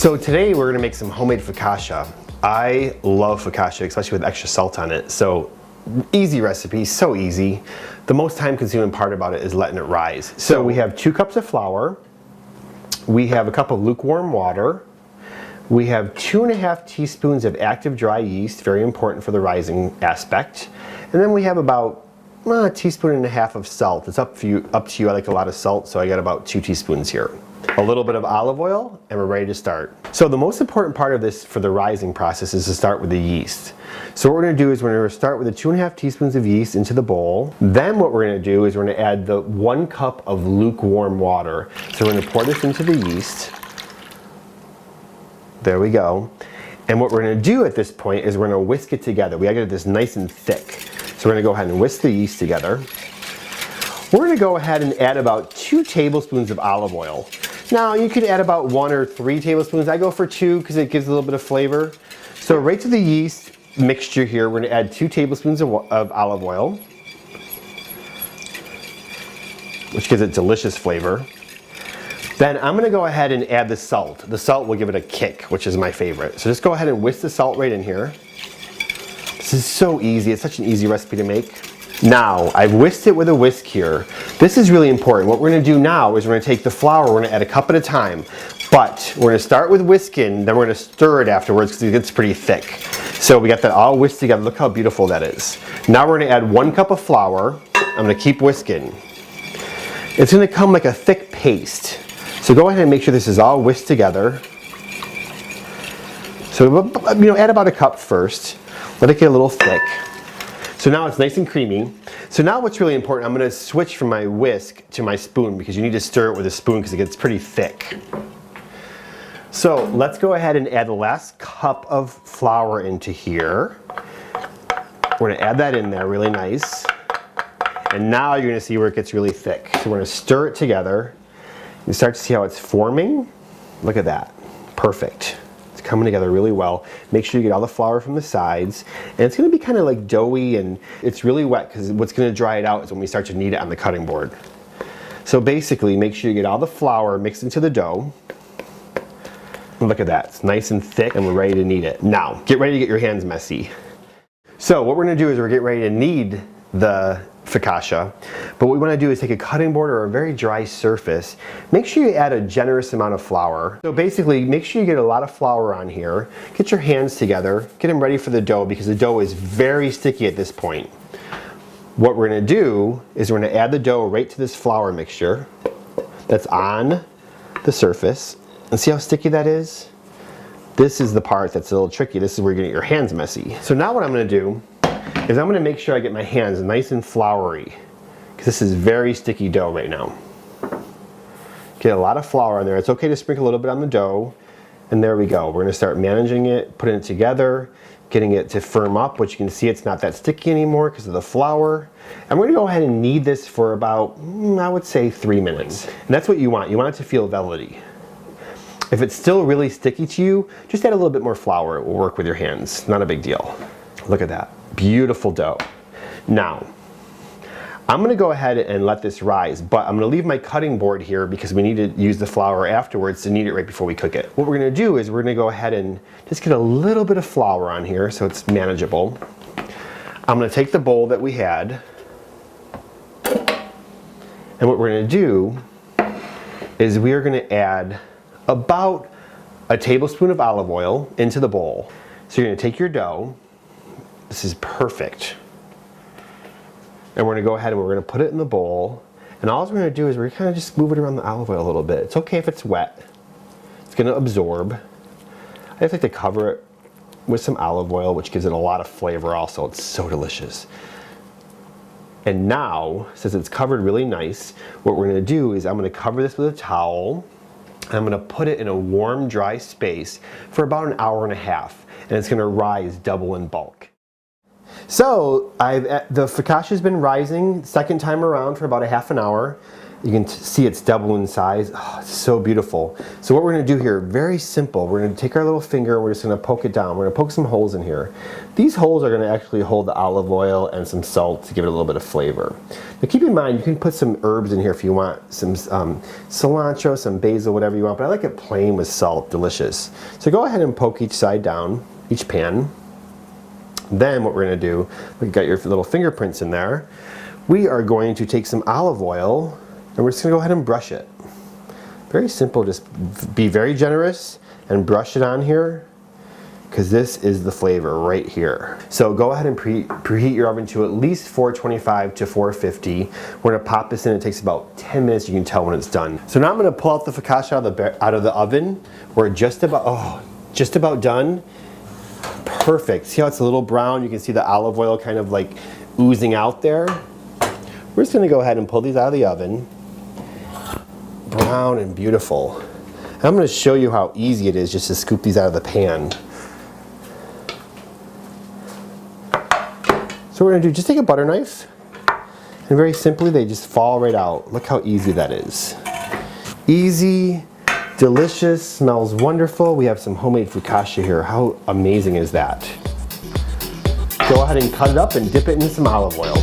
So today we're gonna make some homemade focaccia. I love focaccia, especially with extra salt on it. So easy recipe, so easy. The most time consuming part about it is letting it rise. So we have 2 cups of flour. We have a cup of lukewarm water. We have 2½ teaspoons of active dry yeast, very important for the rising aspect. And then we have about a teaspoon and a half of salt. It's up to you. I like a lot of salt, so I got about 2 teaspoons here. A little bit of olive oil, and we're ready to start. So the most important part of this for the rising process is to start with the yeast. So what we're gonna do is we're gonna start with the 2½ teaspoons of yeast into the bowl. Then what we're gonna do is we're gonna add the 1 cup of lukewarm water. So we're gonna pour this into the yeast. There we go. And what we're gonna do at this point is we're gonna whisk it together. We gotta get this nice and thick. So we're gonna go ahead and whisk the yeast together. We're gonna go ahead and add about 2 tablespoons of olive oil. Now you could add about 1 or 3 tablespoons. I go for 2 because it gives a little bit of flavor. So right to the yeast mixture here, we're gonna add 2 tablespoons of olive oil, which gives it delicious flavor. Then I'm gonna go ahead and add the salt. The salt will give it a kick, which is my favorite. So just go ahead and whisk the salt right in here. This is so easy, it's such an easy recipe to make. Now, I've whisked it with a whisk here. This is really important. What we're gonna do now is we're gonna take the flour, we're gonna add a cup at a time. But we're gonna start with whisking, then we're gonna stir it afterwards because it gets pretty thick. So we got that all whisked together. Look how beautiful that is. Now we're gonna add 1 cup of flour. I'm gonna keep whisking. It's gonna come like a thick paste. So go ahead and make sure this is all whisked together. So add about a cup first. Let it get a little thick. So now it's nice and creamy. So now what's really important, I'm gonna switch from my whisk to my spoon because you need to stir it with a spoon because it gets pretty thick. So let's go ahead and add the last cup of flour into here. We're gonna add that in there really nice. And now you're gonna see where it gets really thick. So we're gonna stir it together. You start to see how it's forming. Look at that, perfect. Coming together really well. Make sure you get all the flour from the sides. And it's gonna be kind of like doughy and it's really wet because what's gonna dry it out is when we start to knead it on the cutting board. So basically, make sure you get all the flour mixed into the dough. And look at that, it's nice and thick and we're ready to knead it. Now, get ready to get your hands messy. So what we're gonna do is we're getting ready to knead the focaccia, but what we want to do is take a cutting board or a very dry surface. Make sure you add a generous amount of flour. So basically, make sure you get a lot of flour on here. Get your hands together, get them ready for the dough because the dough is very sticky at this point. What we're going to do is we're going to add the dough right to this flour mixture that's on the surface. And see how sticky that is? This is the part that's a little tricky. This is where you're going to get your hands messy. So now what I'm going to do is I'm going to make sure I get my hands nice and floury because this is very sticky dough right now. Get a lot of flour on there. It's okay to sprinkle a little bit on the dough, and there we go. We're going to start managing it, putting it together, getting it to firm up, which you can see it's not that sticky anymore because of the flour. And we're going to go ahead and knead this for about, I would say 3 minutes. And that's what you want. You want it to feel velvety. If it's still really sticky to you, just add a little bit more flour. It will work with your hands. Not a big deal. Look at that. Beautiful dough. Now, I'm gonna go ahead and let this rise, but I'm gonna leave my cutting board here because we need to use the flour afterwards to knead it right before we cook it. What we're gonna do is we're gonna go ahead and just get a little bit of flour on here so it's manageable. I'm gonna take the bowl that we had, and what we're gonna do is we are gonna add about a tablespoon of olive oil into the bowl. So you're gonna take your dough. This is perfect. And we're gonna go ahead and we're gonna put it in the bowl. And all we're gonna do is we're kind of just move it around the olive oil a little bit. It's okay if it's wet. It's gonna absorb. I just like to cover it with some olive oil, which gives it a lot of flavor also. It's so delicious. And now, since it's covered really nice, what we're gonna do is I'm gonna cover this with a towel. And I'm gonna put it in a warm, dry space for about 1.5 hours. And it's gonna rise double in bulk. So the focaccia's been rising second time around for about 1/2 hour. You can see it's double in size. Oh, it's so beautiful. So what we're gonna do here, very simple. We're gonna take our little finger, we're just gonna poke it down. We're gonna poke some holes in here. These holes are gonna actually hold the olive oil and some salt to give it a little bit of flavor. Now keep in mind, you can put some herbs in here if you want, some cilantro, some basil, whatever you want, but I like it plain with salt, delicious. So go ahead and poke each side down, each pan. Then what we're gonna do, we've got your little fingerprints in there. We are going to take some olive oil and we're just gonna go ahead and brush it. Very simple, just be very generous and brush it on here because this is the flavor right here. So go ahead and preheat your oven to at least 425 to 450. We're gonna pop this in, it takes about 10 minutes, you can tell when it's done. So now I'm gonna pull out the focaccia out of the oven. We're just about done. Perfect, see how it's a little brown? You can see the olive oil kind of like oozing out there. We're just gonna go ahead and pull these out of the oven. Brown and beautiful. And I'm gonna show you how easy it is just to scoop these out of the pan. So we're gonna do, just take a butter knife, and very simply, they just fall right out. Look how easy that is. Easy, delicious, smells wonderful. We have some homemade focaccia here. How amazing is that? Go ahead and cut it up and dip it in some olive oil.